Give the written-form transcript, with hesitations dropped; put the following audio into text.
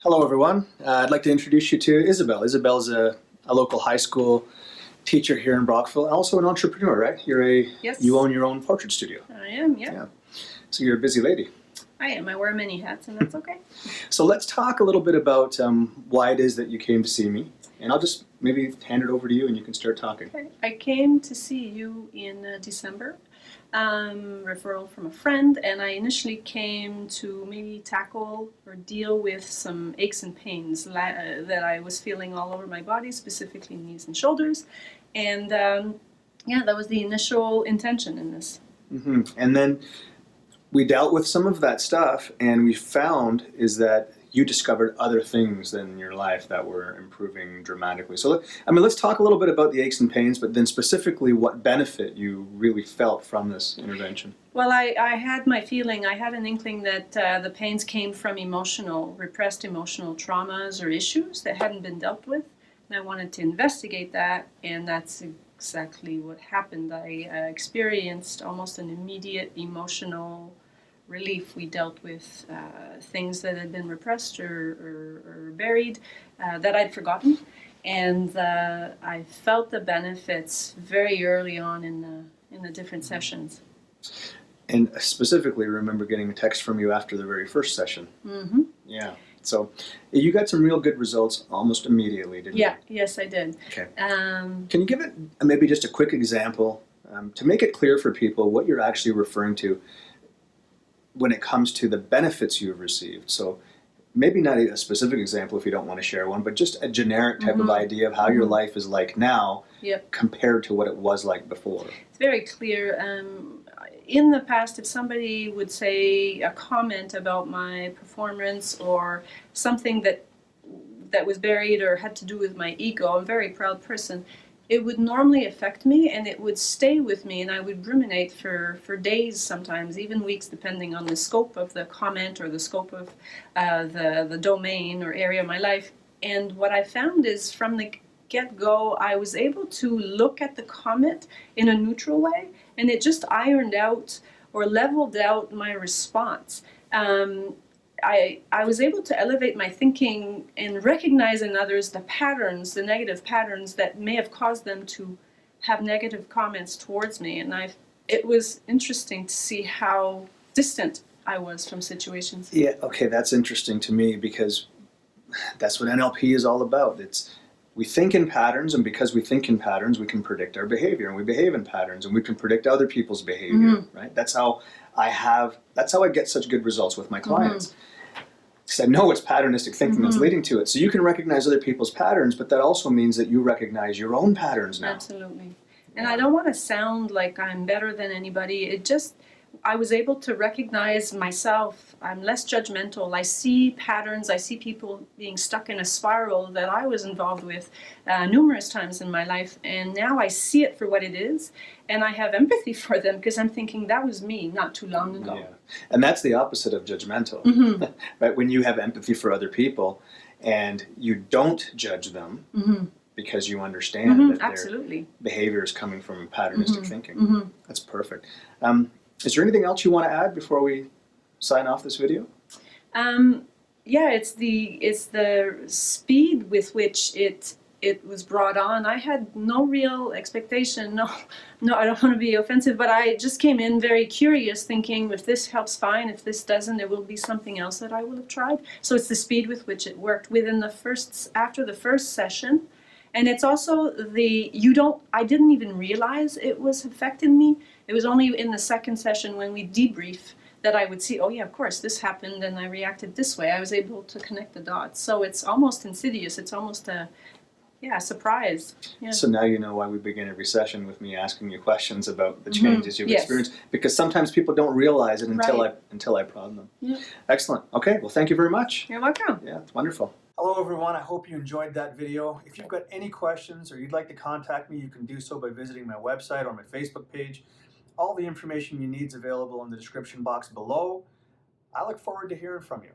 Hello, everyone. I'd like to introduce you to Isabelle. Isabelle's a local high school teacher here in Brockville, also an entrepreneur, right? Yes. You own your own portrait studio. I am, yeah. So you're a busy lady. I am. I wear many hats, and that's okay. So let's talk a little bit about why it is that you came to see me. And I'll just maybe hand it over to you and you can start talking. Okay. I came to see you in December, referral from a friend, and I initially came to maybe tackle or deal with some aches and pains that I was feeling all over my body, specifically knees and shoulders. And yeah, that was the initial intention in this. Mm-hmm. And then we dealt with some of that stuff, and we found is that you discovered other things in your life that were improving dramatically. So, let's talk a little bit about the aches and pains, but then specifically what benefit you really felt from this intervention. Well, I had my feeling, I had an inkling that the pains came from repressed emotional traumas or issues that hadn't been dealt with. And I wanted to investigate that, and that's exactly what happened. I experienced almost an immediate emotional relief. We dealt with things that had been repressed or buried that I'd forgotten, and I felt the benefits very early on in the different sessions. And specifically, remember getting a text from you after the very first session. Mm-hmm. Yeah. So you got some real good results almost immediately, didn't you? Yeah. Yes, I did. Okay. Can you give it maybe just a quick example to make it clear for people what you're actually referring to when it comes to the benefits you've received? So maybe not a specific example if you don't want to share one, but just a generic type of idea of how your life is like now compared to what it was like before. It's very clear. In the past, if somebody would say a comment about my performance or something that was buried or had to do with my ego, I'm a very proud person, it would normally affect me and it would stay with me, and I would ruminate for days, sometimes even weeks, depending on the scope of the comment or the scope of the domain or area of my life. And what I found is from the get-go, I was able to look at the comment in a neutral way, and it just ironed out or leveled out my response. I was able to elevate my thinking and recognize in others the patterns, the negative patterns that may have caused them to have negative comments towards me. And it was interesting to see how distant I was from situations. Yeah, okay, that's interesting to me because that's what NLP is all about. We think in patterns, and because we think in patterns, we can predict our behavior, and we behave in patterns, and we can predict other people's behavior, right? That's how I get such good results with my clients. Because I know it's patternistic thinking that's leading to it. So you can recognize other people's patterns, but that also means that you recognize your own patterns now. Absolutely. And I don't want to sound like I'm better than anybody. I was able to recognize myself. I'm less judgmental. I see patterns. I see people being stuck in a spiral that I was involved with numerous times in my life. And now I see it for what it is. And I have empathy for them because I'm thinking that was me not too long ago. Yeah. And that's the opposite of judgmental. Right? When you have empathy for other people and you don't judge them because you understand that their behavior is coming from patternistic thinking. That's perfect. Is there anything else you want to add before we sign off this video? Yeah, it's the speed with which it was brought on. I had no real expectation. No, I don't want to be offensive, but I just came in very curious, thinking if this helps, fine. If this doesn't, there will be something else that I will have tried. So it's the speed with which it worked after the first session. And it's also I didn't even realize it was affecting me. It was only in the second session when we debrief that I would see, oh yeah, of course, this happened and I reacted this way. I was able to connect the dots. So it's almost insidious. It's almost a surprise. Yeah. So now you know why we begin every session with me asking you questions about the changes you've experienced, because sometimes people don't realize it until I prod them. Yeah. Excellent. Okay, well, thank you very much. You're welcome. Yeah, it's wonderful. Hello, everyone. I hope you enjoyed that video. If you've got any questions or you'd like to contact me, you can do so by visiting my website or my Facebook page. All the information you need is available in the description box below. I look forward to hearing from you.